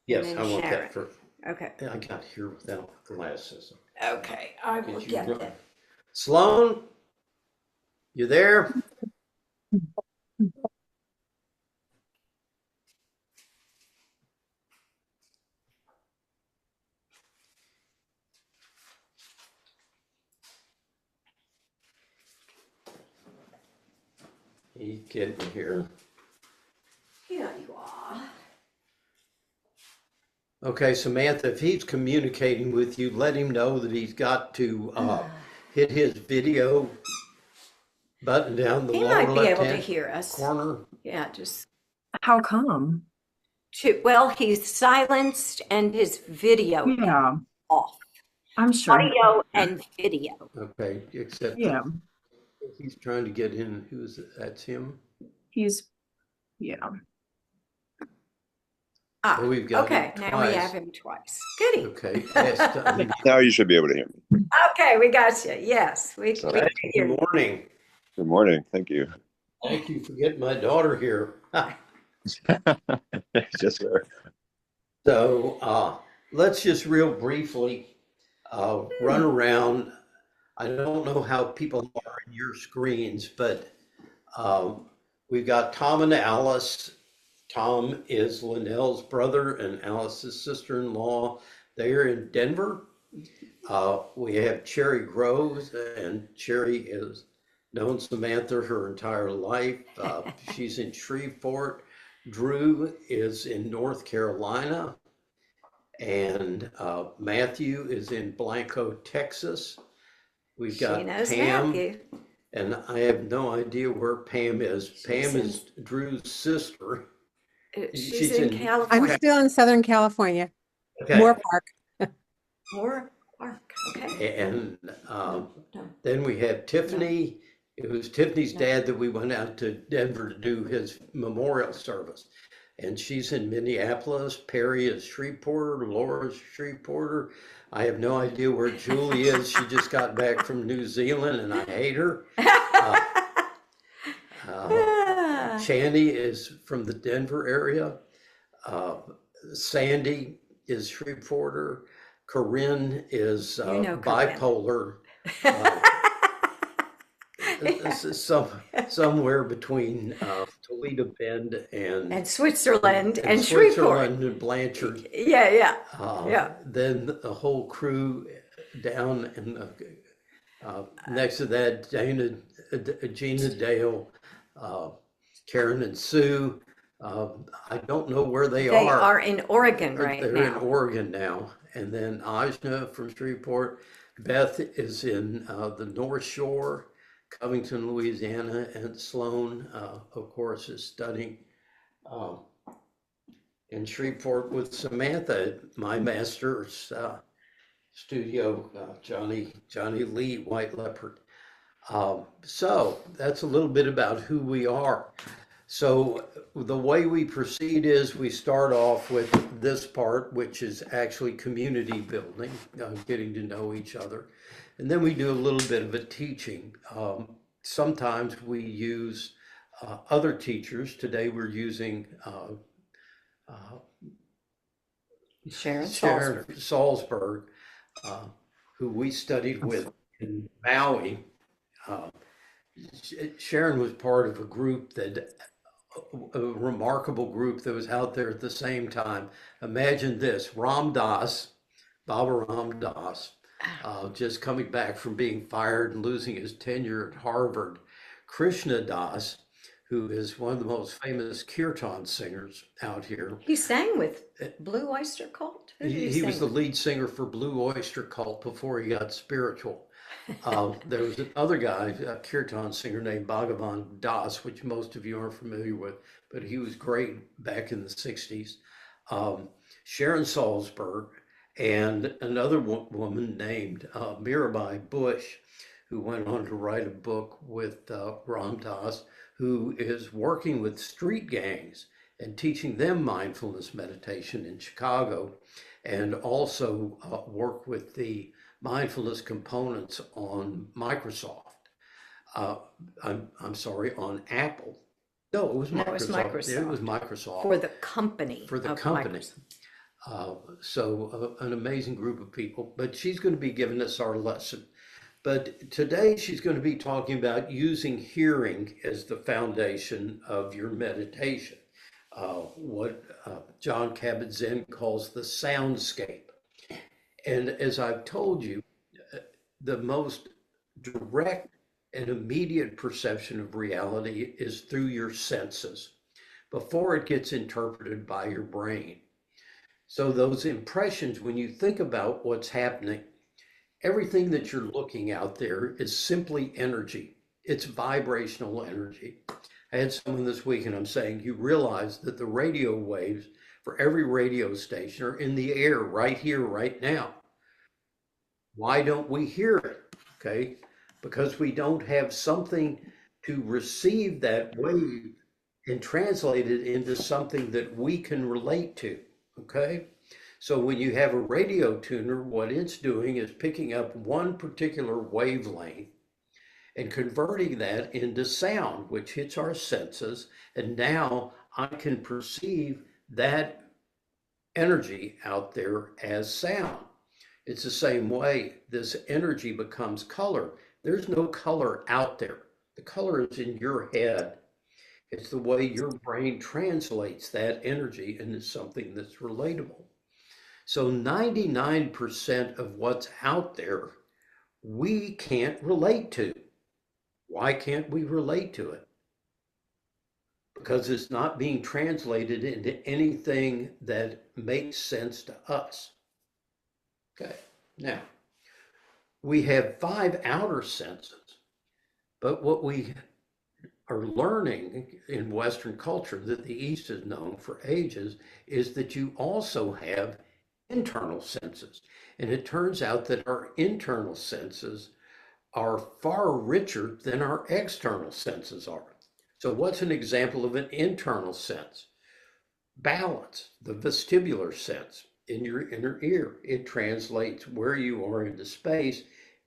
Yes, and I then want Sharon. that for, Okay. I got here without glasses. Okay, I will Did you, get that. Sloan, you there? He's getting here. Here you are. Okay, Samantha, if he's communicating with you, let him know that he's got to hit his video button down the He lower might be able to left-hand hear us. corner. Yeah, just How come? well, he's silenced and his video Yeah, off. I'm sure. Audio and video. Okay, except Yeah, he's trying to get in. That's him? he's, yeah. Ah, Oh, we've got okay. him Now we have twice. him twice. Goody. Okay, last time. Now you should be able to hear me. Okay, we got you. Yes, we So- can Hey, hear good you. morning. Good morning. Thank you. Thank you for getting my daughter here. Yes, sir. So let's just real briefly run around. I don't know how people are in your screens, but we've got Tom and Alice. Tom is Linnell's brother and Alice's sister-in-law. They're in Denver. We have Cherry Groves, and Cherry has known Samantha her entire life. She's in Shreveport. Drew is in North Carolina, and Matthew is in Blanco, Texas. We've She got knows Pam, Matthew. and I have no idea where Pam is. Pam in- is Drew's sister. She's She's in in- I'm California. still in Southern California, Okay. Moore Park. Moore Park. Okay. And No. then we have Tiffany. It was Tiffany's No. dad that we went out to Denver to do his memorial service. And she's in Minneapolis. Perry is Shreveporter. Laura's Shreveporter. I have no idea where Julie is. She just got back from New Zealand and I hate her. Chandy is from the Denver area. Sandy is Shreveporter. Corinne is You know Corinne. bipolar. This is somewhere between Toledo Bend and Switzerland and Switzerland Shreveport. and Blanchard. Yeah, yeah. Yeah. Then the whole crew down in the, next to that, Gina Dale, Karen and Sue. I don't know where they They are. are in Oregon right They're in now. Oregon now. And then Ajna from Shreveport. Beth is in the North Shore, Covington, Louisiana, and Sloan, of course, is studying in Shreveport with Samantha at my master's studio, Johnny Lee, White Leopard. So that's a little bit about who we are. So the way we proceed is we start off with this part, which is actually community building, getting to know each other. And then we do a little bit of a teaching. Sometimes we use other teachers. Today we're using Sharon Salzberg, who we studied with in Maui. Sharon was part of a group a remarkable group that was out there at the same time. Imagine this, Baba Ram Das, just coming back from being fired and losing his tenure at Harvard. Krishna Das, who is one of the most famous kirtan singers out here. He sang with Blue Oyster Cult. Who did He was sing the with? lead singer for Blue Oyster Cult before he got spiritual. There was another guy, a kirtan singer named Bhagavan Das, which most of you are familiar with, but he was great back in the 60s. Sharon Salzberg and another woman named Mirabai Bush, who went on to write a book with Ram Dass, who is working with street gangs and teaching them mindfulness meditation in Chicago, and also work with the mindfulness components on Microsoft. I'm sorry, on Apple. No, it was No, it was Microsoft. It was Microsoft. Microsoft. For the company For the of company. Microsoft. An amazing group of people. But she's going to be giving us our lesson. But today she's going to be talking about using hearing as the foundation of your meditation. What John Kabat-Zinn calls the soundscape. And as I've told you, the most direct and immediate perception of reality is through your senses before it gets interpreted by your brain. So those impressions, when you think about what's happening, everything that you're looking out there is simply energy. It's vibrational energy. I had someone this week and I'm saying, you realize that the radio waves for every radio station are in the air right here, right now. Why don't we hear it? Okay, because we don't have something to receive that wave and translate it into something that we can relate to. Okay, so when you have a radio tuner, what it's doing is picking up one particular wavelength and converting that into sound, which hits our senses. And now I can perceive that energy out there as sound. It's the same way this energy becomes color. There's no color out there. The color is in your head. It's the way your brain translates that energy into something that's relatable. So 99% of what's out there, we can't relate to. Why can't we relate to it? Because it's not being translated into anything that makes sense to us. Okay, now we have 5 outer senses, but what we are learning in Western culture that the East has known for ages is that you also have internal senses. And it turns out that our internal senses are far richer than our external senses are. So what's an example of an internal sense? Balance, the vestibular sense in your inner ear. It translates where you are into space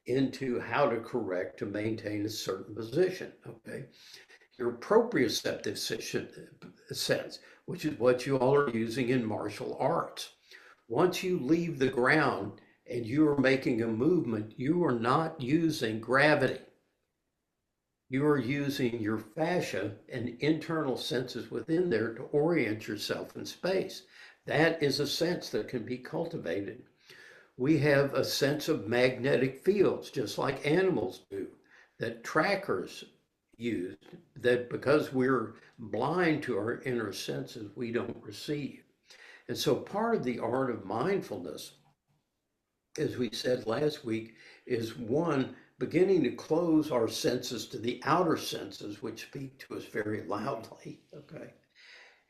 into how to correct to maintain a certain position, okay? Your proprioceptive sense, which is what you all are using in martial arts. Once you leave the ground and you are making a movement, you are not using gravity. You are using your fascia and internal senses within there to orient yourself in space. That is a sense that can be cultivated. We have a sense of magnetic fields, just like animals do, that trackers use, that because we're blind to our inner senses, we don't receive. And so part of the art of mindfulness, as we said last week, is one, beginning to close our senses to the outer senses, which speak to us very loudly, okay?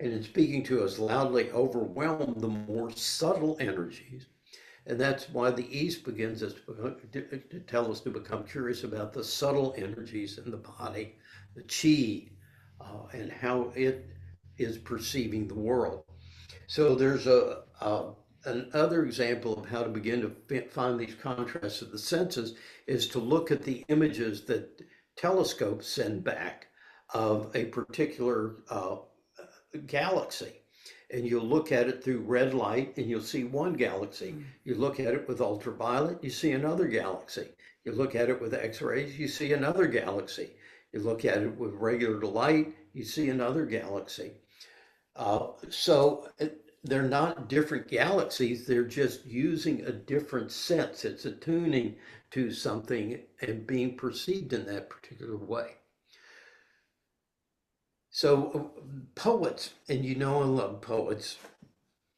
And in speaking to us loudly, overwhelm the more subtle energies. And that's why the East begins us to tell us to become curious about the subtle energies in the body, the chi, and how it is perceiving the world. So there's another example of how to begin to find these contrasts of the senses is to look at the images that telescopes send back of a particular galaxy. And you'll look at it through red light and you'll see one galaxy. You look at it with ultraviolet, you see another galaxy. You look at it with X-rays, you see another galaxy. You look at it with regular light, you see another galaxy. They're not different galaxies, they're just using a different sense. It's attuning to something and being perceived in that particular way. So poets, and you know I love poets,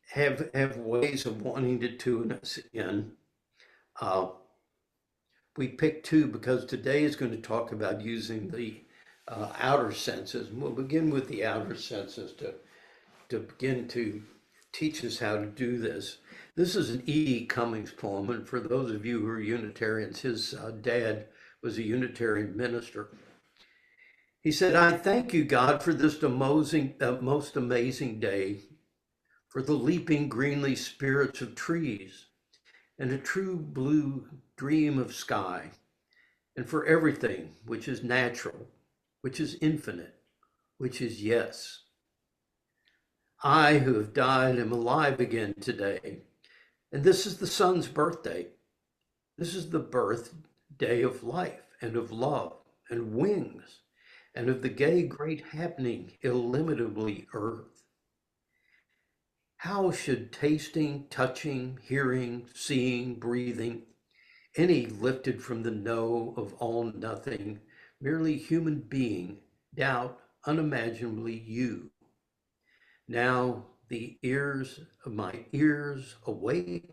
have ways of wanting to tune us in. We picked 2 because today is going to talk about using the outer senses. We'll begin with the outer senses to begin to teach us how to do this. This is an E. Cummings poem, and for those of you who are Unitarians, his dad was a Unitarian minister. He said, I thank you, God, for this most amazing day, for the leaping greenly spirits of trees, and a true blue dream of sky, and for everything which is natural, which is infinite, which is yes. I who have died am alive again today. And this is the sun's birthday. This is the birthday of life and of love and wings and of the gay great happening illimitably earth. How should tasting, touching, hearing, seeing, breathing, any lifted from the know of all nothing, merely human being, doubt unimaginably you? Now the ears of my ears awake.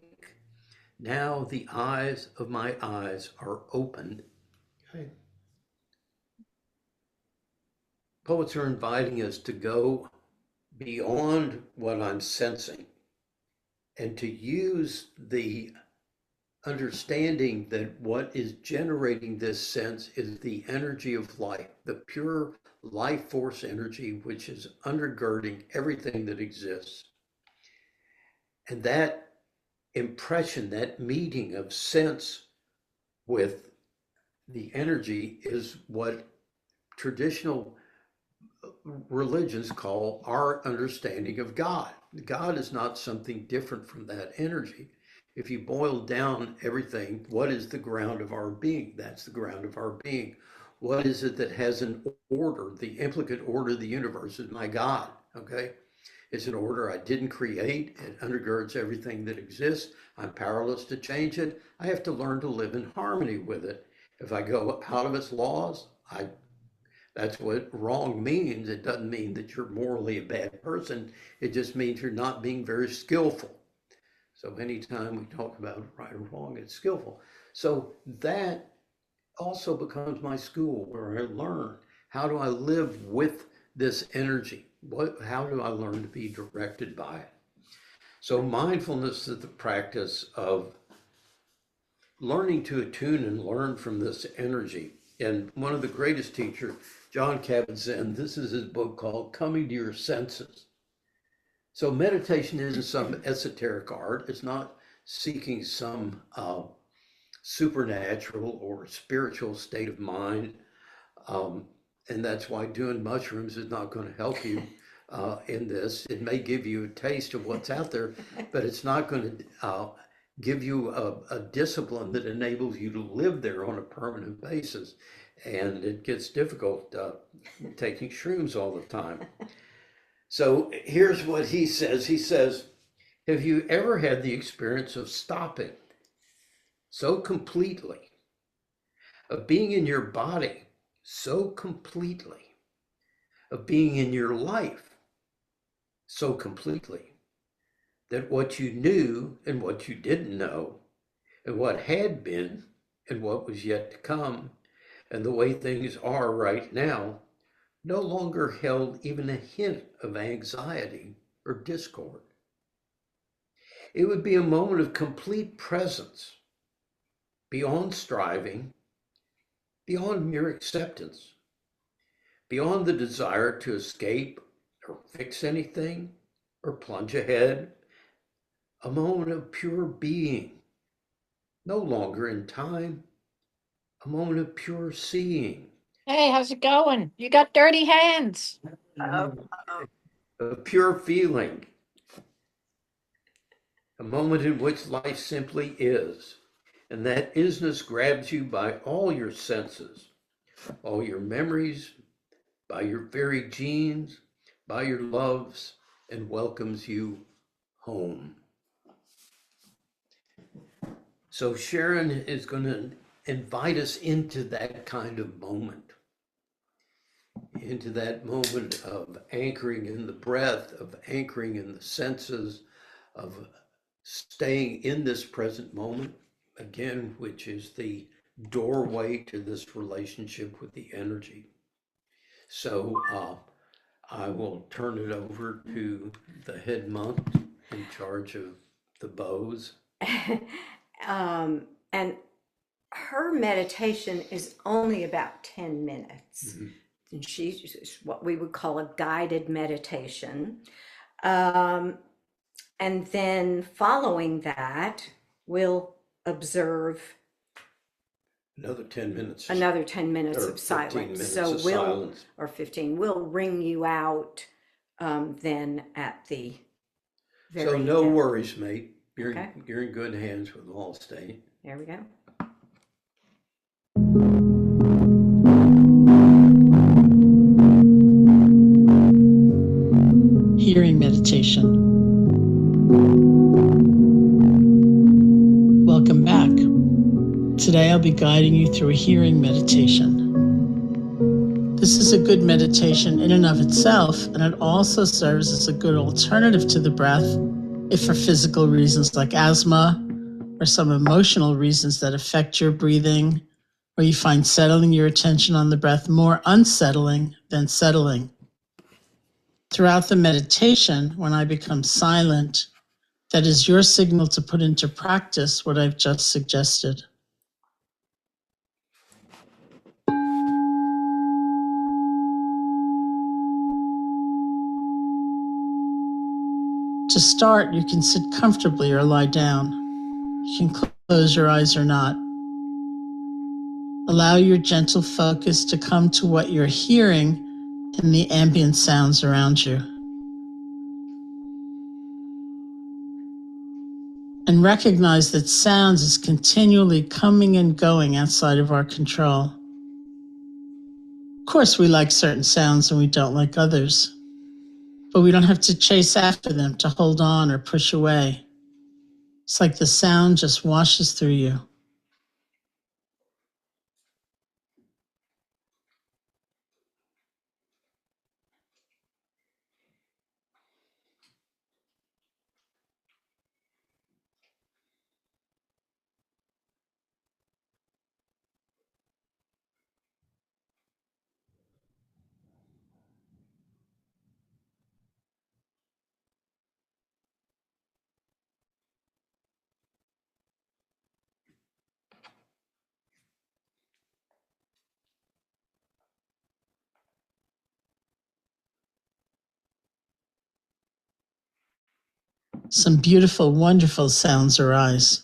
Now the eyes of my eyes are opened. Okay. Poets are inviting us to go beyond what I'm sensing and to use the understanding that what is generating this sense is the energy of life, the pure life force energy, which is undergirding everything that exists. And that impression, that meeting of sense with the energy is what traditional religions call our understanding of God. God is not something different from that energy. If you boil down everything, what is the ground of our being? That's the ground of our being. What is it that has an order? The implicate order of the universe is my God, okay? It's an order I didn't create. It undergirds everything that exists. I'm powerless to change it. I have to learn to live in harmony with it. If I go out of its laws, that's what wrong means. It doesn't mean that you're morally a bad person. It just means you're not being very skillful. So anytime we talk about right or wrong, it's skillful. So that also becomes my school where I learn how do I live with this energy? How do I learn to be directed by it? So mindfulness is the practice of learning to attune and learn from this energy. And one of the greatest teachers, John Kabat-Zinn, this is his book called Coming to Your Senses. So meditation isn't some esoteric art. It's not seeking some supernatural or spiritual state of mind. And that's why doing mushrooms is not going to help you in this. It may give you a taste of what's out there, but it's not going to give you a discipline that enables you to live there on a permanent basis. And it gets difficult taking shrooms all the time. So here's what he says. He says, have you ever had the experience of stopping so completely, of being in your body so completely, of being in your life so completely, that what you knew and what you didn't know, and what had been and what was yet to come, and the way things are right now, no longer held even a hint of anxiety or discord? It would be a moment of complete presence, beyond striving, beyond mere acceptance, beyond the desire to escape or fix anything or plunge ahead, a moment of pure being, no longer in time, a moment of pure seeing, Hey, how's it going? You got dirty hands. a pure feeling, a moment in which life simply is. And that isness grabs you by all your senses, all your memories, by your very genes, by your loves, and welcomes you home. So Sharon is going to invite us into that kind of moment, into that moment of anchoring in the breath, of anchoring in the senses, of staying in this present moment, again, which is the doorway to this relationship with the energy. So I will turn it over to the head monk in charge of the bows. And her meditation is only about 10 minutes. Mhm. And she's what we would call a guided meditation. And then following that, we'll observe Another 10 minutes. another 10 minutes Or of 15 silence. minutes So of we'll, silence. or 15, we'll ring you out then at the So very no end. worries, mate. Okay. You're in good hands with Allstate. There we go. Hearing meditation. Welcome back. Today I'll be guiding you through a hearing meditation. This is a good meditation in and of itself, and it also serves as a good alternative to the breath if for physical reasons like asthma or some emotional reasons that affect your breathing, or you find settling your attention on the breath more unsettling than settling. Throughout the meditation, when I become silent, that is your signal to put into practice what I've just suggested. To start, you can sit comfortably or lie down. You can close your eyes or not. Allow your gentle focus to come to what you're hearing and the ambient sounds around you. And recognize that sounds is continually coming and going outside of our control. Of course, we like certain sounds and we don't like others, but we don't have to chase after them to hold on or push away. It's like the sound just washes through you. Some beautiful, wonderful sounds arise.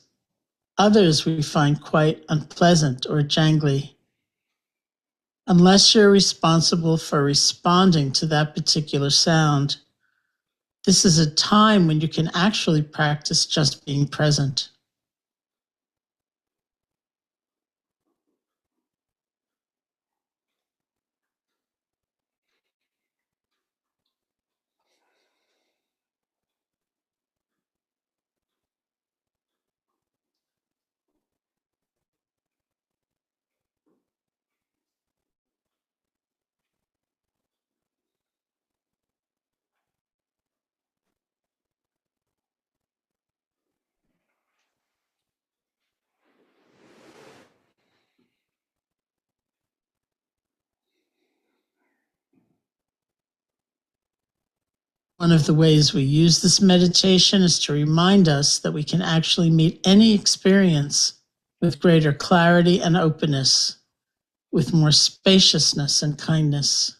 Others we find quite unpleasant or jangly. Unless you're responsible for responding to that particular sound, this is a time when you can actually practice just being present. One of the ways we use this meditation is to remind us that we can actually meet any experience with greater clarity and openness, with more spaciousness and kindness.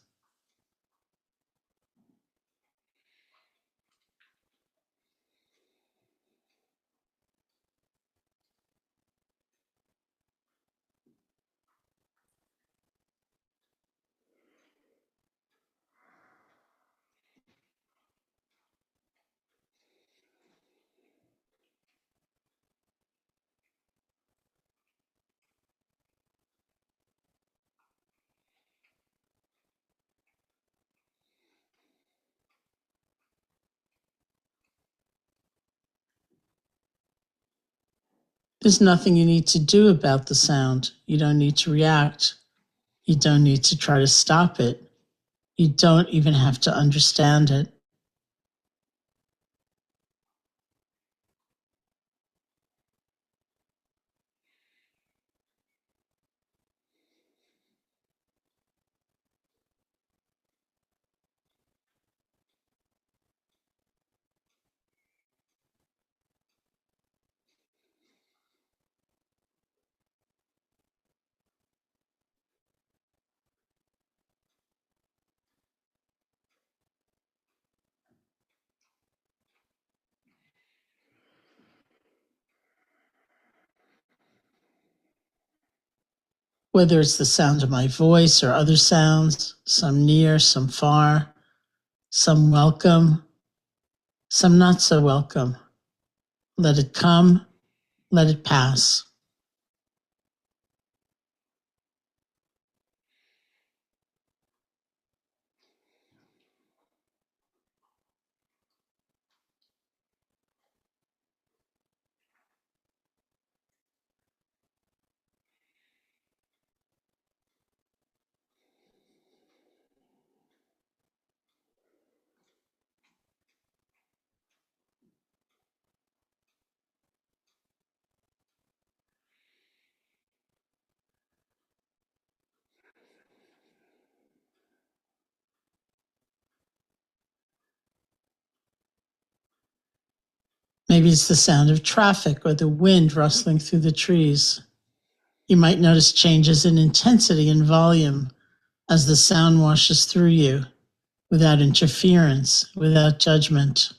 There's nothing you need to do about the sound. You don't need to react. You don't need to try to stop it. You don't even have to understand it. whether it's the sound of my voice or other sounds, some near, some far, some welcome, some not so welcome. Let it come, let it pass. Maybe it's the sound of traffic or the wind rustling through the trees. You might notice changes in intensity and volume as the sound washes through you, without interference, without judgment.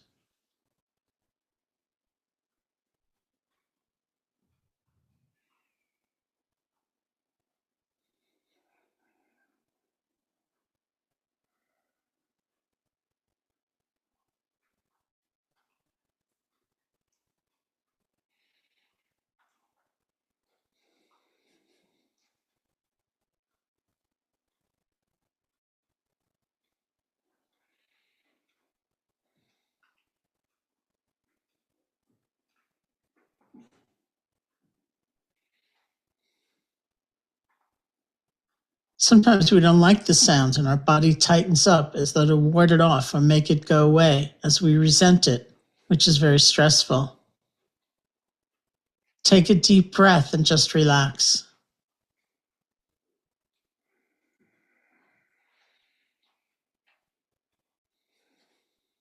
Sometimes we don't like the sound and our body tightens up as though to ward it off or make it go away as we resent it, which is very stressful. Take a deep breath and just relax.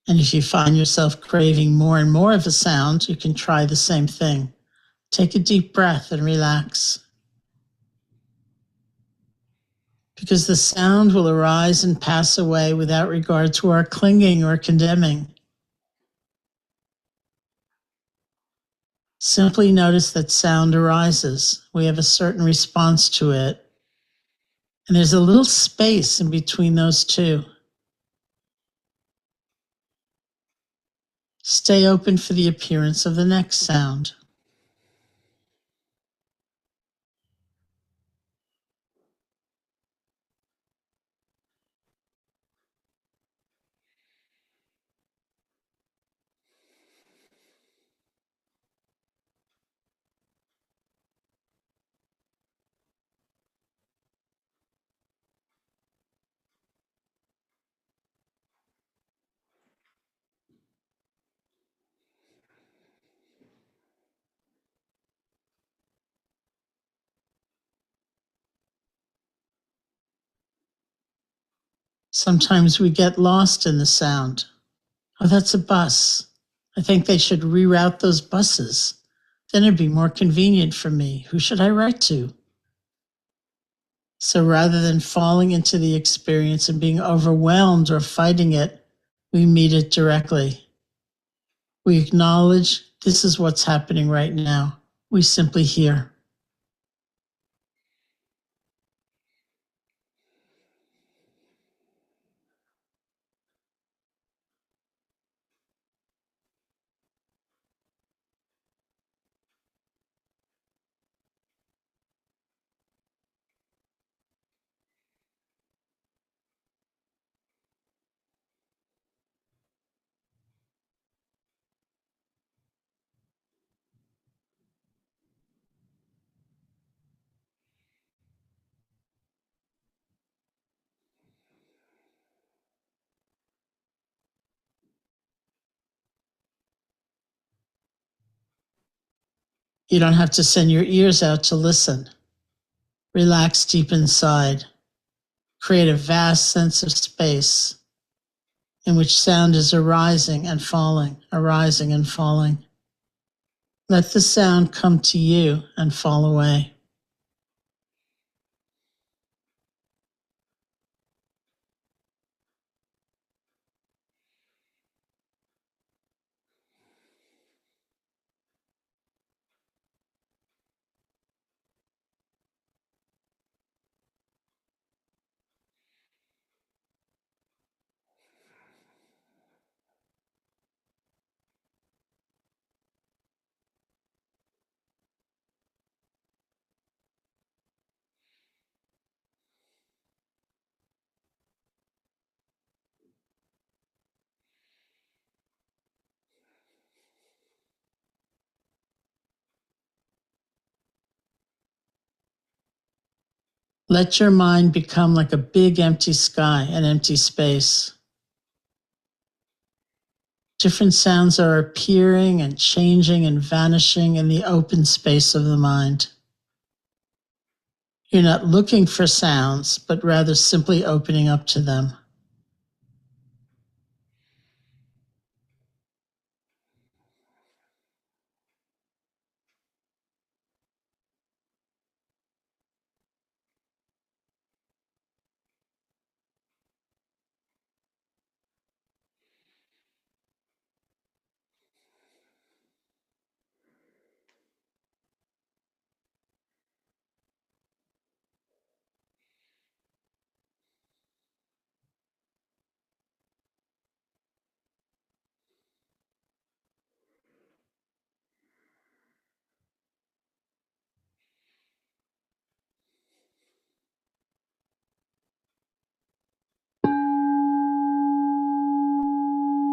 And if you find yourself craving more and more of a sound, you can try the same thing. Take a deep breath and relax. Because the sound will arise and pass away without regard to our clinging or condemning. Simply notice that sound arises. We have a certain response to it. And there's a little space in between those two. Stay open for the appearance of the next sound. Sometimes we get lost in the sound. Oh, that's a bus. I think they should reroute those buses. Then it'd be more convenient for me. Who should I write to? So rather than falling into the experience and being overwhelmed or fighting it, we meet it directly. We acknowledge this is what's happening right now. We simply hear. You don't have to send your ears out to listen. Relax deep inside. Create a vast sense of space in which sound is arising and falling, arising and falling. Let the sound come to you and fall away. Let your mind become like a big empty sky, an empty space. Different sounds are appearing and changing and vanishing in the open space of the mind. You're not looking for sounds, but rather simply opening up to them.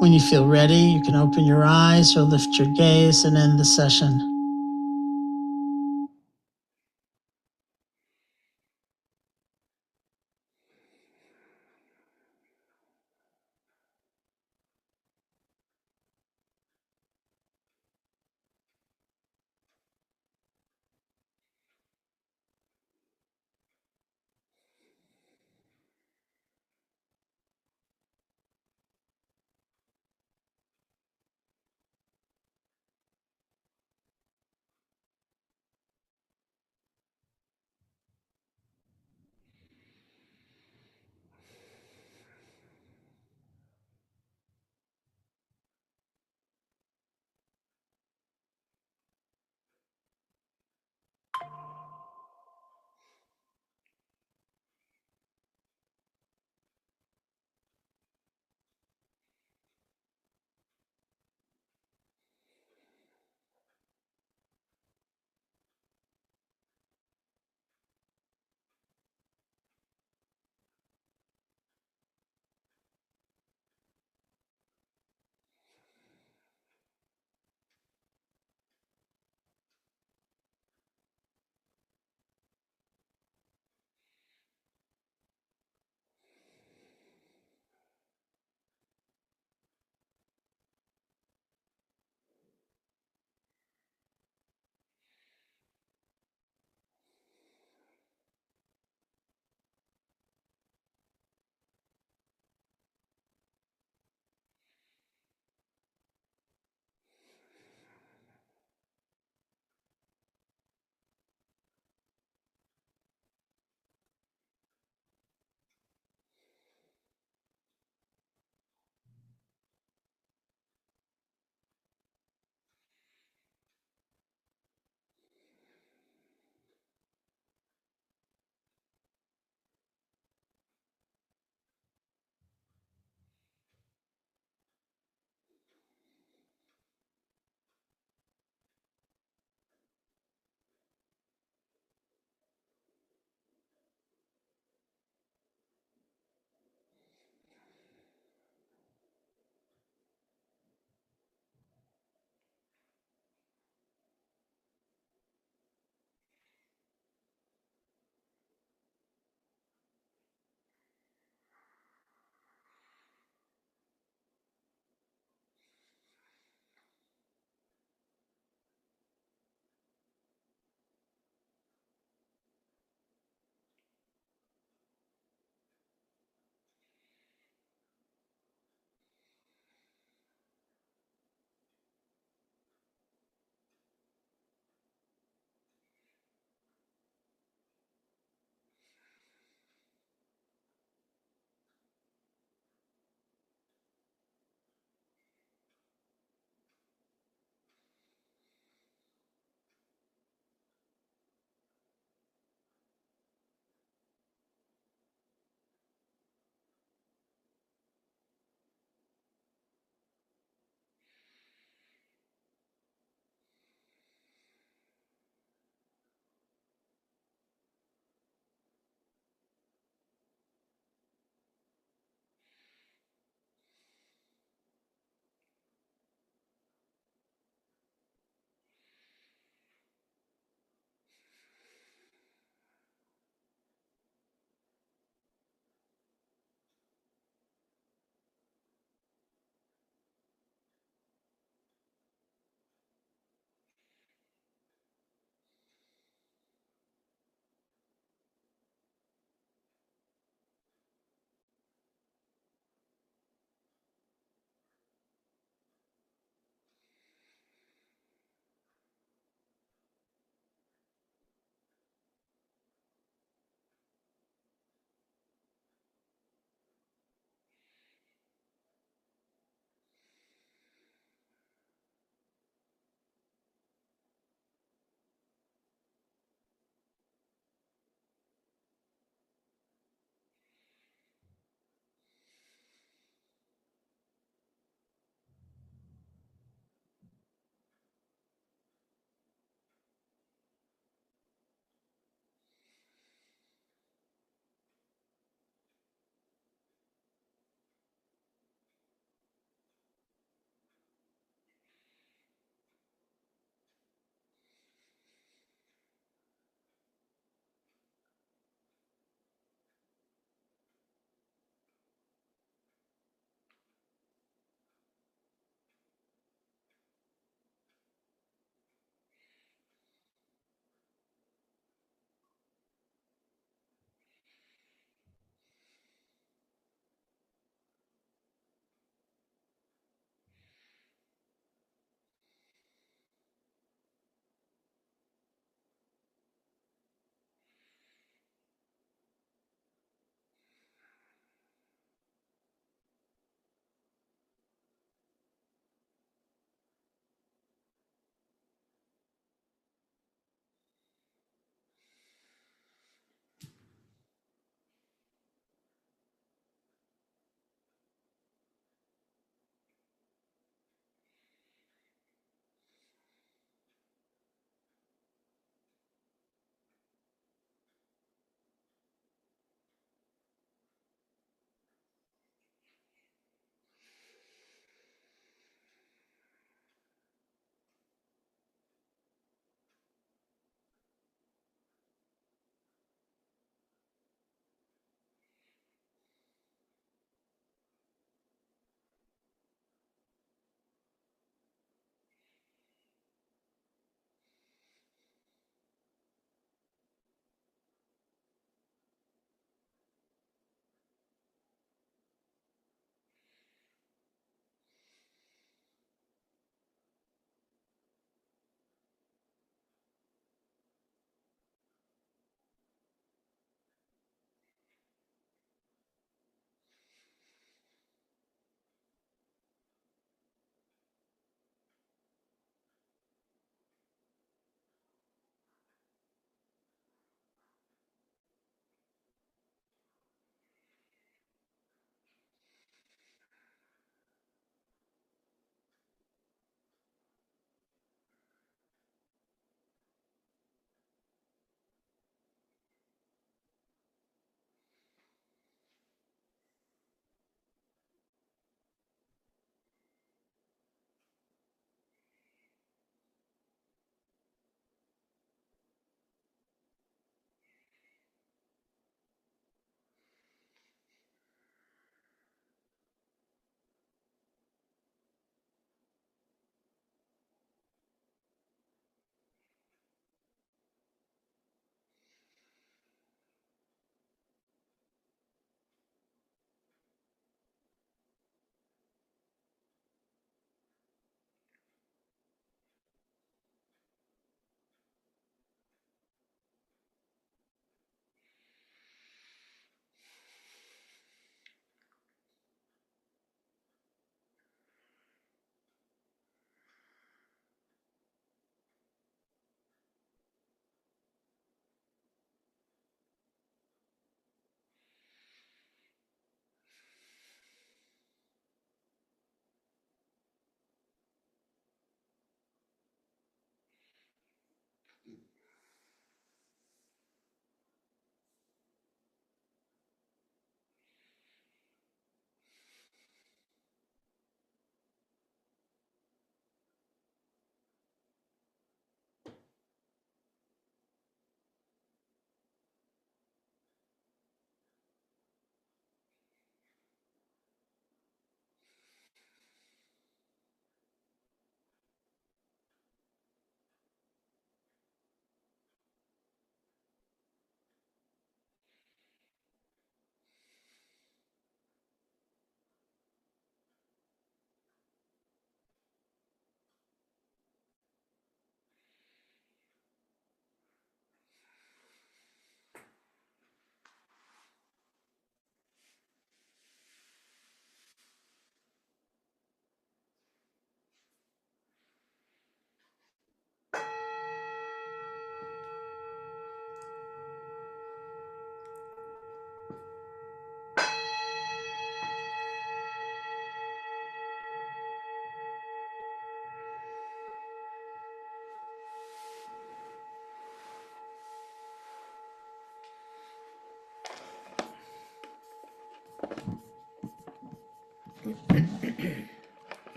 When you feel ready, you can open your eyes or lift your gaze and end the session.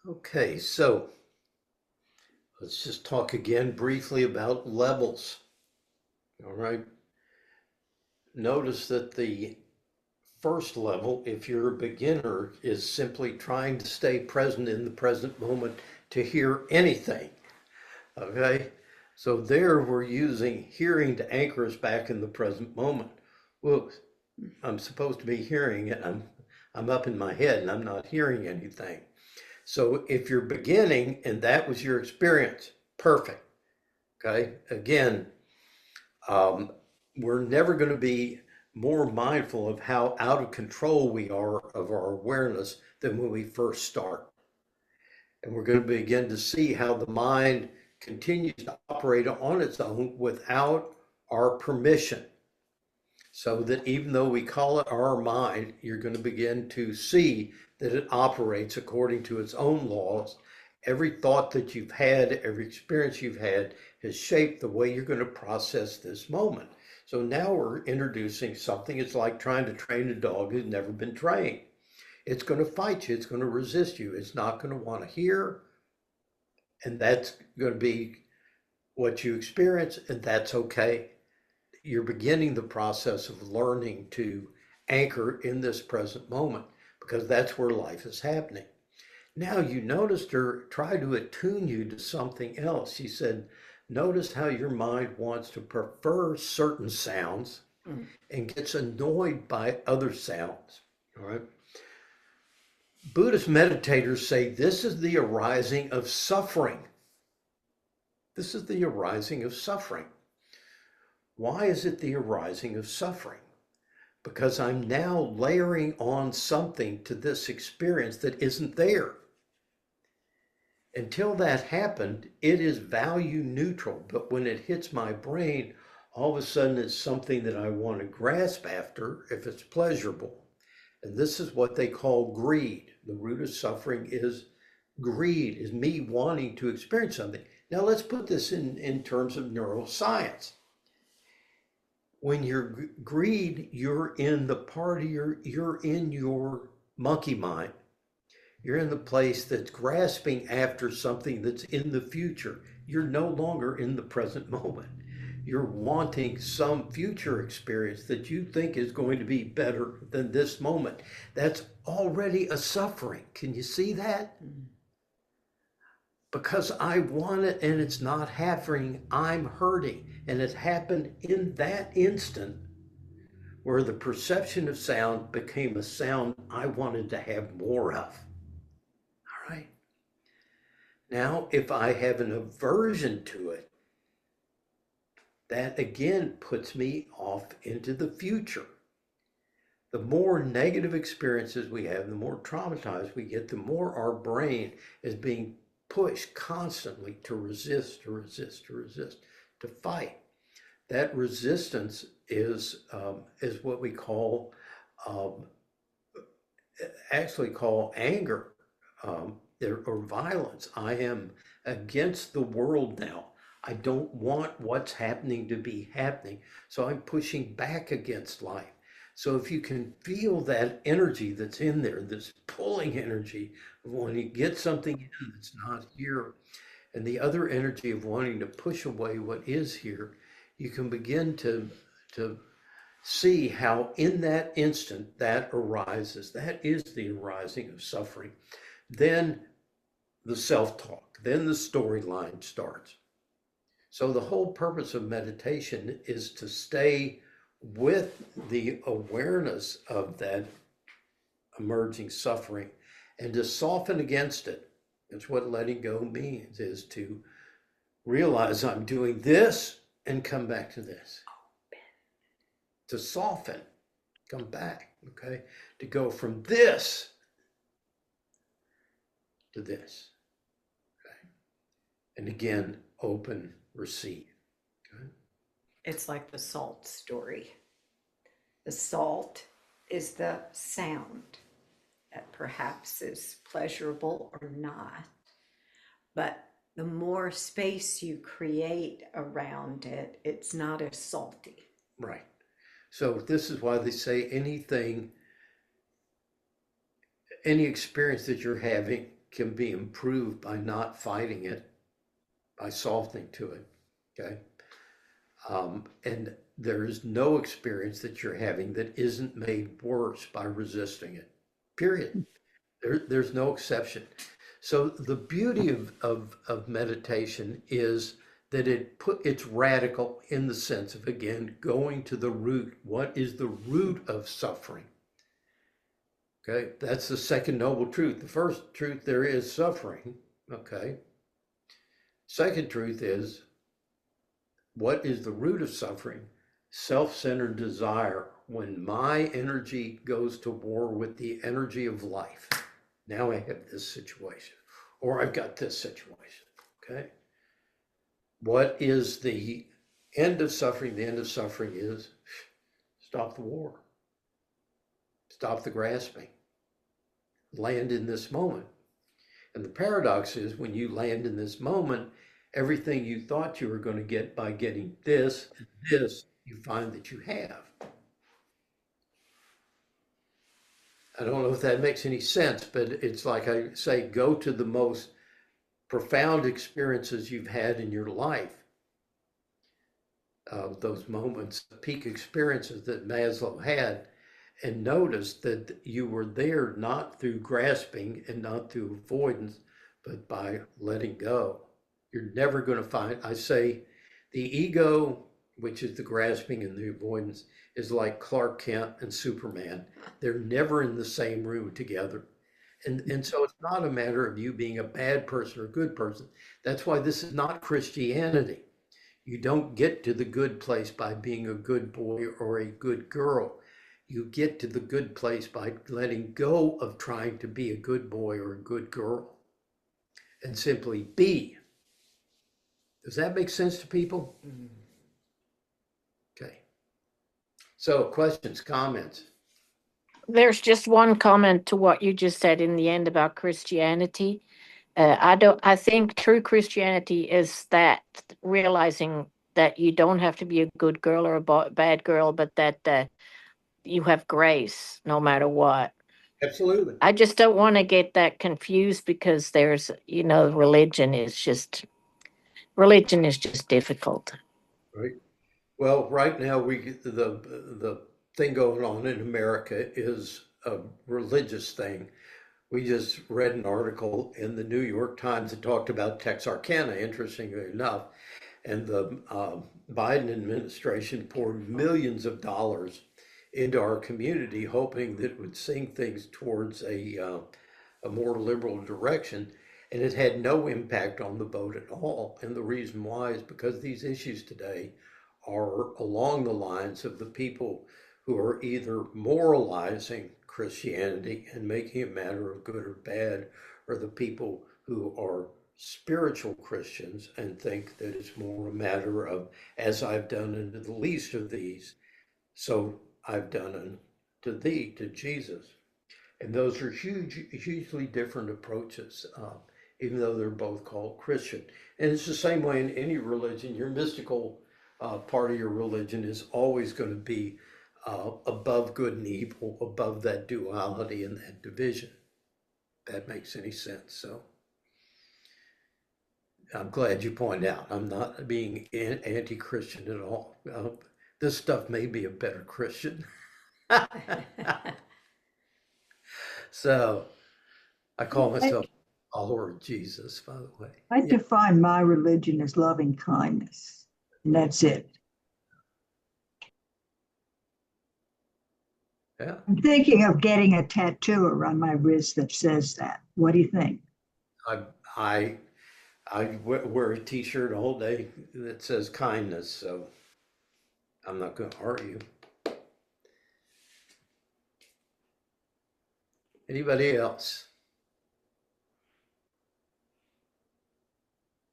Okay, so let's just talk again briefly about levels. All right. Notice that the first level, if you're a beginner, is simply trying to stay present in the present moment to hear anything. Okay. So there we're using hearing to anchor us back in the present moment. Well, I'm supposed to be hearing it. I'm up in my head and I'm not hearing anything. So if you're beginning and that was your experience, perfect. Okay. Again, we're never going to be more mindful of how out of control we are of our awareness than when we first start. And we're going to begin to see how the mind continues to operate on its own without our permission. So that even though we call it our mind, you're going to begin to see that it operates according to its own laws. Every thought that you've had, every experience you've had has shaped the way you're going to process this moment. So now we're introducing something. It's like trying to train a dog who's never been trained. It's going to fight you. It's going to resist you. It's not going to want to hear. And that's going to be what you experience, and that's okay. You're beginning the process of learning to anchor in this present moment because that's where life is happening. Now you noticed her try to attune you to something else. She said, notice how your mind wants to prefer certain sounds and gets annoyed by other sounds. All right. Buddhist meditators say this is the arising of suffering. This is the arising of suffering. Why is it the arising of suffering? Because I'm now layering on something to this experience that isn't there. Until that happened, it is value neutral, but when it hits my brain, all of a sudden it's something that I want to grasp after if it's pleasurable. And this is what they call greed. The root of suffering is greed, is me wanting to experience something. Now let's put this in terms of neuroscience. When you're greed, you're in the part of you're in your monkey mind. You're in the place that's grasping after something that's in the future. You're no longer in the present moment. You're wanting some future experience that you think is going to be better than this moment. That's already a suffering. Can you see that? Because I want it and it's not happening, I'm hurting. And it happened in that instant where the perception of sound became a sound I wanted to have more of. All right. Now, if I have an aversion to it, that again puts me off into the future. The more negative experiences we have, the more traumatized we get, the more our brain is being pushed constantly to resist, to fight. That resistance is what we call, actually call anger or violence. I am against the world now. I don't want what's happening to be happening. So I'm pushing back against life. So if you can feel that energy that's in there, this pulling energy of wanting to get something in that's not here, and the other energy of wanting to push away what is here, you can begin to see how in that instant that arises. That is the arising of suffering. Then the self-talk, then the storyline starts. So the whole purpose of meditation is to stay with the awareness of that emerging suffering and to soften against it. That's what letting go means, is to realize I'm doing this and come back to this. To soften, come back, okay? To go from this to this, okay? And again, open, receive. Okay? It's like the salt story. The salt is the sound. that perhaps is pleasurable or not. But the more space you create around it, it's not as salty. Right. So this is why they say any experience that you're having can be improved by not fighting it, by softening to it. Okay. And there is no experience that you're having that isn't made worse by resisting it. Period. There's no exception. So the beauty of meditation is that it's radical in the sense of, again, going to the root. What is the root of suffering? Okay, that's the second noble truth. The first truth, there is suffering. Okay. Second truth is, what is the root of suffering? Self-centered desire. When my energy goes to war with the energy of life, now I have this situation, or I've got this situation. Okay. What is the end of suffering? The end of suffering is stop the war, stop the grasping, land in this moment. And the paradox is, when you land in this moment, everything you thought you were going to get by getting this and this, you find that you have. I don't know if that makes any sense, but it's like I say, go to the most profound experiences you've had in your life. Those moments, peak experiences that Maslow had, and notice that you were there not through grasping and not through avoidance, but by letting go. You're never going to find, I say, the ego, which is the grasping and the avoidance, is like Clark Kent and Superman. They're never in the same room together. And so it's not a matter of you being a bad person or a good person. That's why this is not Christianity. You don't get to the good place by being a good boy or a good girl. You get to the good place by letting go of trying to be a good boy or a good girl and simply be. Does that make sense to people? Okay. So questions, comments? There's just one comment to what you just said in the end about Christianity. I think true Christianity is that realizing that you don't have to be a good girl or a bad girl, but that you have grace no matter what. Absolutely. I just don't want to get that confused, because there's, religion is just difficult. Right. Well, right now the thing going on in America is a religious thing. We just read an article in the New York Times that talked about Texarkana, interestingly enough, and the Biden administration poured millions of dollars into our community, hoping that it would sing things towards a more liberal direction. And it had no impact on the vote at all. And the reason why is because these issues today are along the lines of the people who are either moralizing Christianity and making it a matter of good or bad, or the people who are spiritual Christians and think that it's more a matter of, as I've done unto the least of these, so I've done unto thee, to Jesus. And those are hugely different approaches, even though they're both called Christian. And it's the same way in any religion. Your mystical part of your religion is always going to be above good and evil, above that duality and that division. If that makes any sense. So I'm glad you point out. I'm not being anti-Christian at all. This stuff may be a better Christian. So I call myself a follower of Jesus, by the way. I define my religion as loving kindness, and that's it. Yeah. I'm thinking of getting a tattoo around my wrist that says that. What do you think? I wear a t-shirt all day that says kindness, so I'm not going to argue. Anybody else?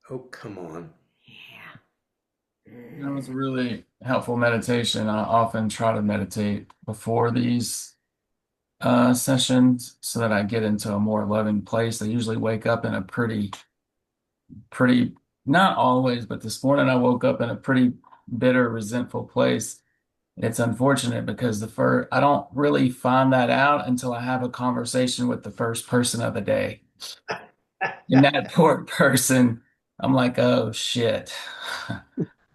Oh, come on. Yeah. That was a really helpful meditation. I often try to meditate before these sessions so that I get into a more loving place. I usually wake up in a pretty, not always, but this morning I woke up in a pretty bitter, resentful place. It's unfortunate because I don't really find that out until I have a conversation with the first person of the day. And that poor person, I'm like, oh shit.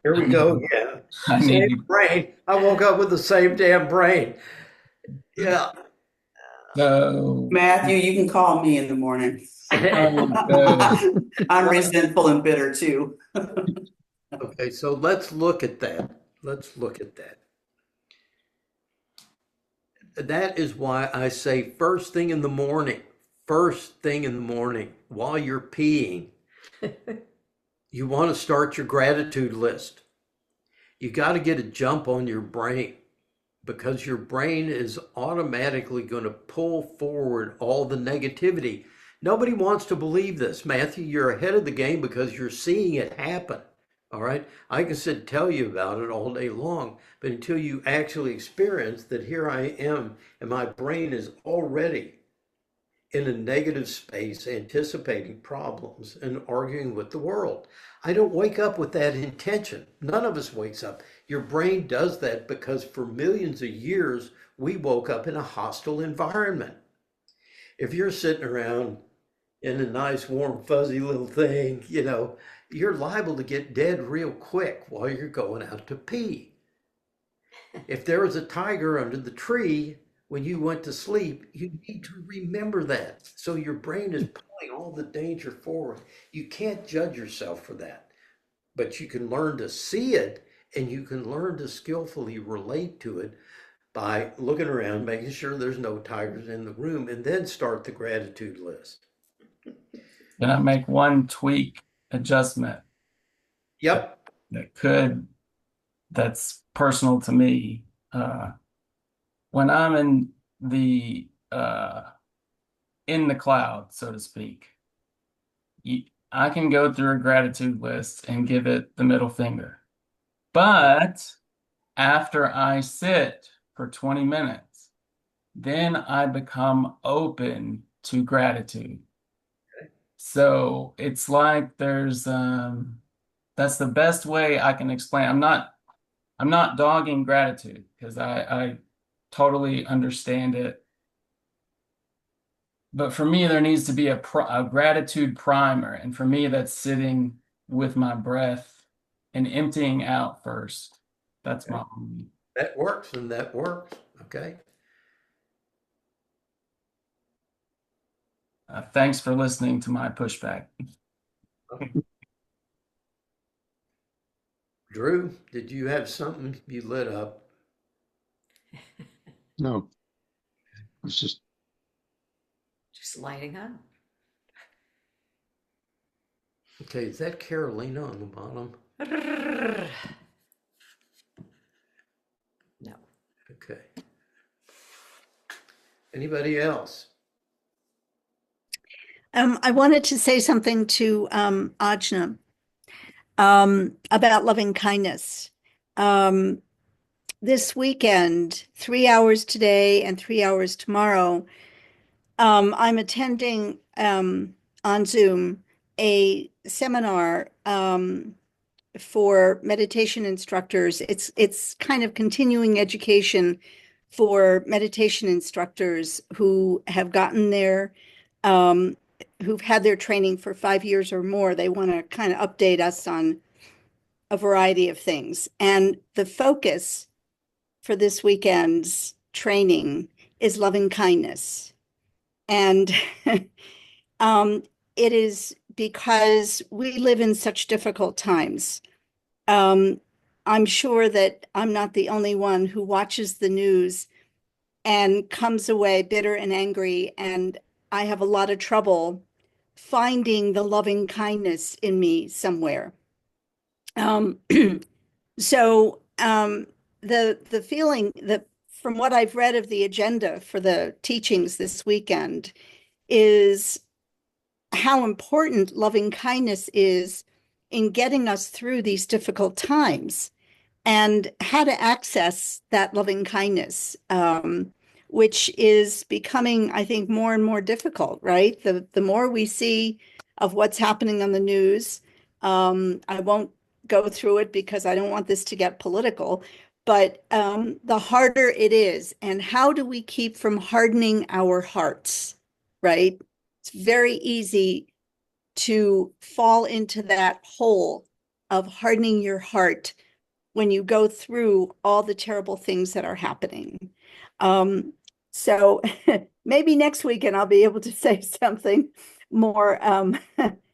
Here we go again. I Same need brain. I woke up with the same damn brain. Yeah. so Matthew, you can call me in the morning. so I'm resentful and bitter too. Okay, so let's look at that. Let's look at that. That is why I say first thing in the morning, while you're peeing, you want to start your gratitude list. You got to get a jump on your brain because your brain is automatically going to pull forward all the negativity. Nobody wants to believe this. Matthew, you're ahead of the game because you're seeing it happen. All right. I can sit and tell you about it all day long, but until you actually experience that here I am and my brain is already in a negative space, anticipating problems and arguing with the world. I don't wake up with that intention. None of us wakes up. Your brain does that because for millions of years, we woke up in a hostile environment. If you're sitting around in a nice, warm, fuzzy little thing, you're liable to get dead real quick while you're going out to pee. If there was a tiger under the tree when you went to sleep, you need to remember that. So your brain is pulling all the danger forward. You can't judge yourself for that, but you can learn to see it and you can learn to skillfully relate to it by looking around, making sure there's no tigers in the room, and then start the gratitude list. can I make one tweak adjustment Yep. that's personal to me? When I'm in the cloud, so to speak, I can go through a gratitude list and give it the middle finger. But after I sit for 20 minutes, then I become open to gratitude. So it's like that's the best way I can explain. I'm not dogging gratitude because I totally understand it. But for me, there needs to be a gratitude primer. And for me, that's sitting with my breath and emptying out first. That's my only. That works and that works. Okay. Thanks for listening to my pushback. Drew, did you have something you lit up? No, it's just lighting up. Okay, is that Carolina on the bottom? No. Okay. Anybody else? I wanted to say something to Ajna about loving kindness. This weekend, 3 hours today and 3 hours tomorrow, I'm attending on Zoom a seminar for meditation instructors. It's kind of continuing education for meditation instructors who have gotten their who've had their training for 5 years or more. They want to kind of update us on a variety of things. And the focus for this weekend's training is loving kindness. And it is because we live in such difficult times. I'm sure that I'm not the only one who watches the news and comes away bitter and angry. And I have a lot of trouble finding the loving kindness in me somewhere. So the feeling that from what I've read of the agenda for the teachings this weekend is how important loving kindness is in getting us through these difficult times and how to access that loving kindness. which is becoming, I think, more and more difficult, right? The more we see of what's happening on the news, I won't go through it because I don't want this to get political, but the harder it is. And how do we keep from hardening our hearts, right? It's very easy to fall into that hole of hardening your heart when you go through all the terrible things that are happening. So maybe next weekend I'll be able to say something more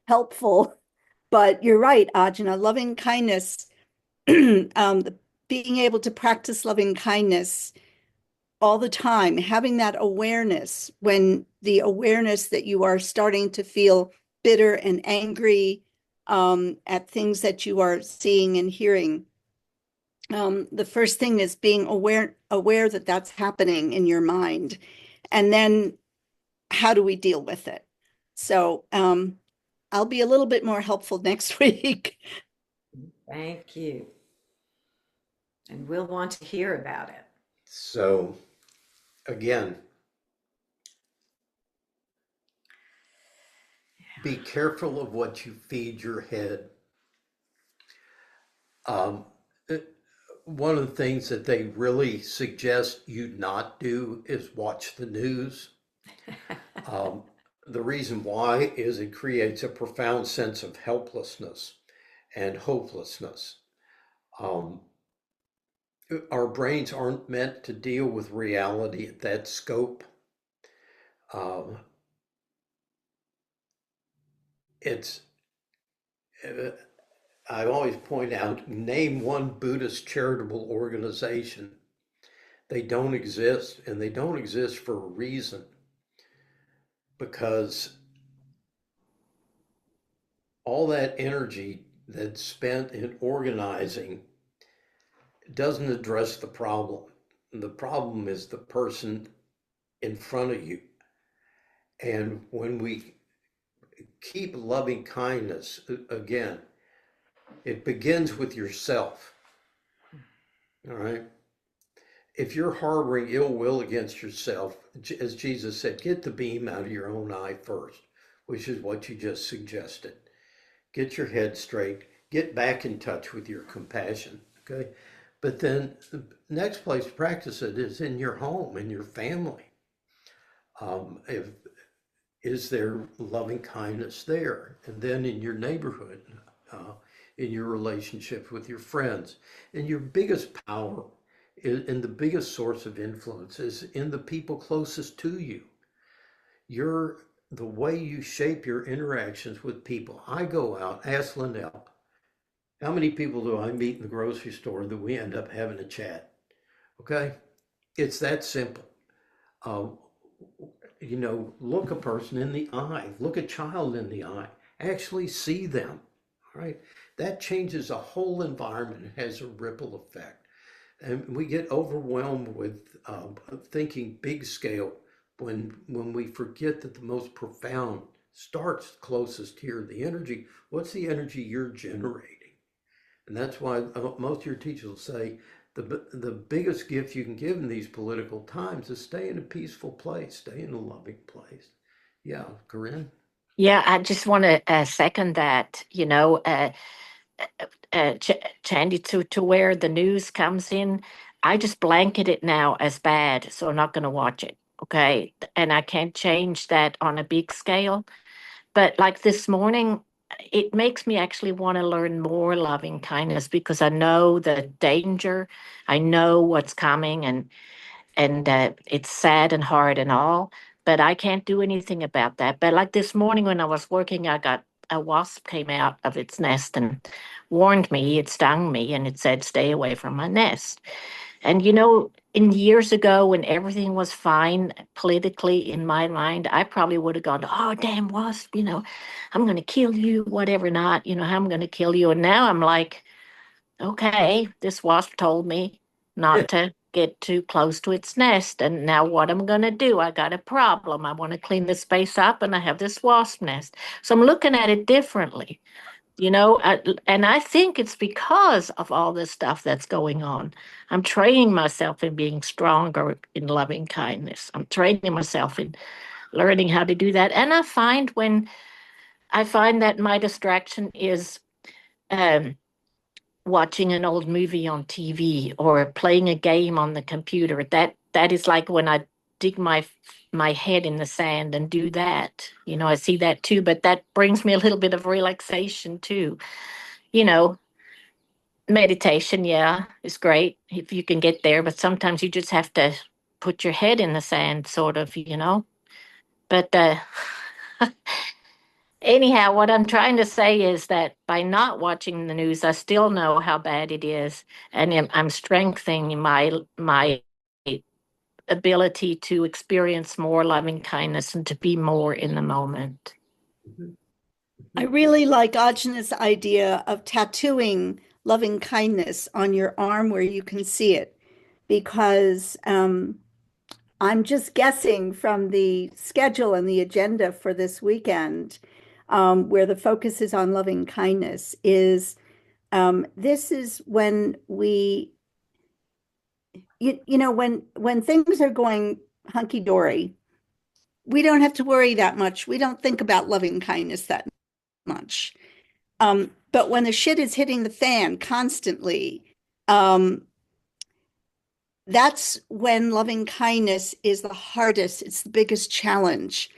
helpful. But you're right, Ajna, loving kindness, being able to practice loving kindness all the time, having that awareness when the awareness that you are starting to feel bitter and angry at things that you are seeing and hearing. The first thing is being aware that that's happening in your mind, and then how do we deal with it? So I'll be a little bit more helpful next week. Thank you. And we'll want to hear about it. So again, be careful of what you feed your head. One of the things that they really suggest you not do is watch the news. The reason why is it creates a profound sense of helplessness and hopelessness. Our brains aren't meant to deal with reality at that scope. I always point out, name one Buddhist charitable organization. They don't exist, and they don't exist for a reason. Because all that energy that's spent in organizing doesn't address the problem. The problem is the person in front of you. And when we keep loving kindness, again, it begins with yourself. All right? If you're harboring ill will against yourself, as Jesus said, get the beam out of your own eye first, which is what you just suggested. Get your head straight, get back in touch with your compassion, okay? But then the next place to practice it is in your home, in your family. Is there loving kindness there? And then in your neighborhood, in your relationship with your friends. And your biggest power and the biggest source of influence is in the people closest to you. The way you shape your interactions with people. I go out, ask Lindell, how many people do I meet in the grocery store that we end up having a chat? Okay? It's that simple. Look a person in the eye, look a child in the eye, actually see them, right? That changes a whole environment. It has a ripple effect. And we get overwhelmed with thinking big scale when we forget that the most profound starts closest here. The energy, what's the energy you're generating? And that's why most of your teachers will say the biggest gift you can give in these political times is stay in a peaceful place, stay in a loving place. Yeah, Corinne? Yeah, I just want to second that, Chandy, to where the news comes in. I just blanket it now as bad, so I'm not going to watch it. Okay. And I can't change that on a big scale. But like this morning, it makes me actually want to learn more loving kindness because I know the danger, I know what's coming, and it's sad and hard and all, but I can't do anything about that. But like this morning when I was working, I got a wasp came out of its nest and warned me, it stung me, and it said, stay away from my nest. And in years ago when everything was fine politically in my mind, I probably would have gone, oh, damn wasp, I'm going to kill you, whatever not, I'm going to kill you. And now I'm like, okay, this wasp told me not to get too close to its nest. And now what am I going to do? I got a problem. I want to clean the space up and I have this wasp nest. So I'm looking at it differently. And I think it's because of all this stuff that's going on. I'm training myself in being stronger in loving kindness. I'm training myself in learning how to do that. And I find that my distraction is um, watching an old movie on TV or playing a game on the computer. That is like when I dig my head in the sand and do that. I see that too, but that brings me a little bit of relaxation too. You know, meditation, yeah, is great if you can get there, but sometimes you just have to put your head in the sand, sort of. But anyhow, what I'm trying to say is that by not watching the news, I still know how bad it is, and I'm strengthening my ability to experience more loving kindness and to be more in the moment. I really like Ajna's idea of tattooing loving kindness on your arm where you can see it, because I'm just guessing from the schedule and the agenda for this weekend, where the focus is on loving kindness, is this is when when things are going hunky dory, we don't have to worry that much. We don't think about loving kindness that much. But when the shit is hitting the fan constantly, that's when loving kindness is the hardest. It's the biggest challenge.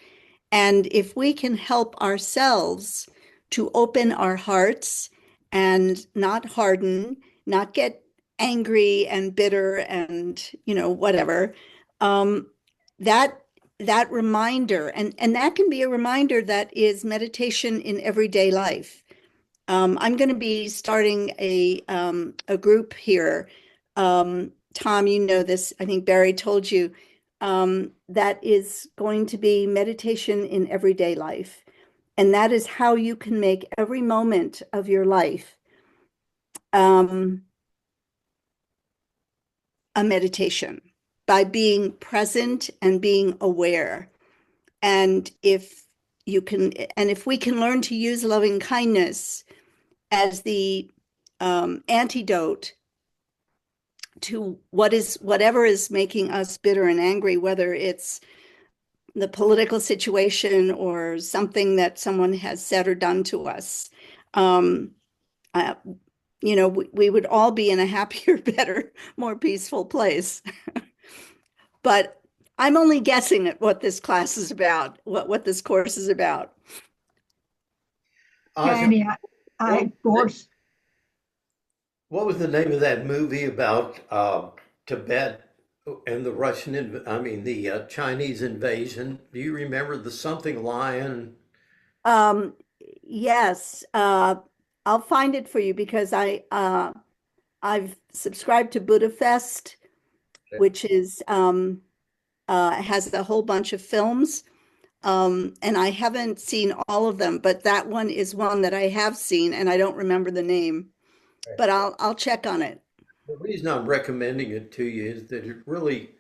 And if we can help ourselves to open our hearts and not harden, not get angry and bitter and, whatever, that that reminder, and that can be a reminder that is meditation in everyday life. I'm going to be starting a group here. Tom, you know this. I think Barry told you, that is going to be meditation in everyday life. And that is how you can make every moment of your life a meditation, by being present and being aware. And if we can learn to use loving kindness as the antidote to whatever is making us bitter and angry, whether it's the political situation or something that someone has said or done to us, we would all be in a happier, better, more peaceful place. But I'm only guessing at what this class is about, what this course is about. Aja, I what, course, what was the name of that movie about Tibet and the the Chinese invasion? Do you remember the something lion? Um, yes, I'll find it for you because I've subscribed to Buddha Fest, which is has a whole bunch of films. And I haven't seen all of them, but that one is one that I have seen, and I don't remember the name. But I'll check on it. The reason I'm recommending it to you is that it really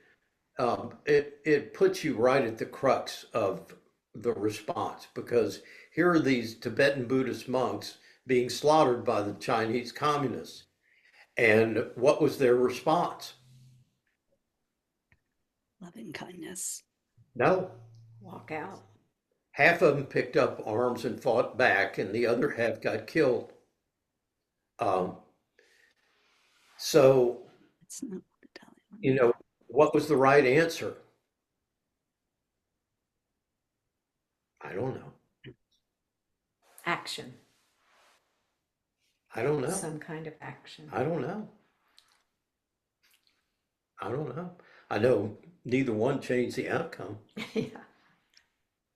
it puts you right at the crux of the response, because here are these Tibetan Buddhist monks being slaughtered by the Chinese communists. And what was their response? Loving kindness. No. Walk out. Half of them picked up arms and fought back, and the other half got killed. Um, so, It's not Italian. what was the right answer? I don't know. Action. I don't know. Some kind of action. I don't know. I don't know. I know neither one changed the outcome. Yeah.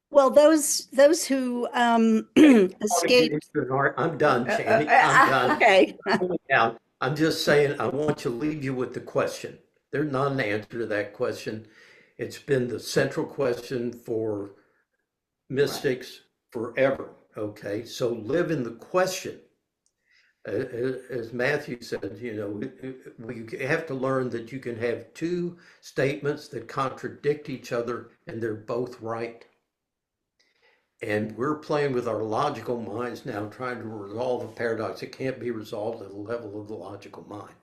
Well, those who escaped. I'm done, Channy. I'm done. Okay. Now, I'm just saying, I want to leave you with the question. There's not an answer to that question. It's been the central question for mystics forever. Okay, so live in the question. As Matthew said, we have to learn that you can have two statements that contradict each other and they're both right. And we're playing with our logical minds now, trying to resolve a paradox that can't be resolved at the level of the logical mind.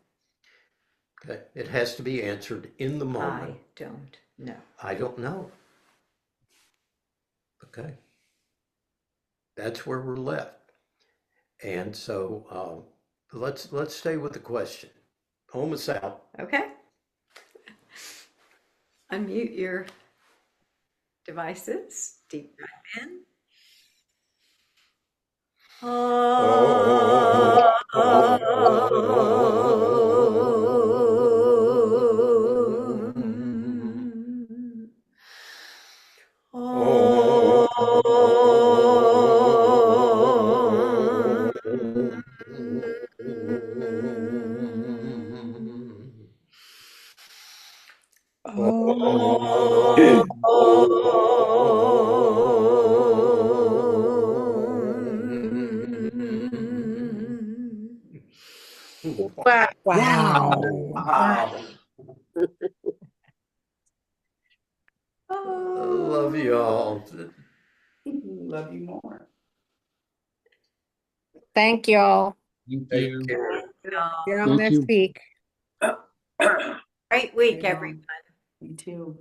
Okay, it has to be answered in the I moment. don't know. I don't know. Okay, that's where we're left. And so let's stay with the question. Home is out. Okay. Unmute your devices. Deep breath in. Wow. Wow. Wow. Love you all. Love you more. Thank you all. Thank Take you. care. Get on Thank next you. week. Great week, Yeah. everyone. Me too.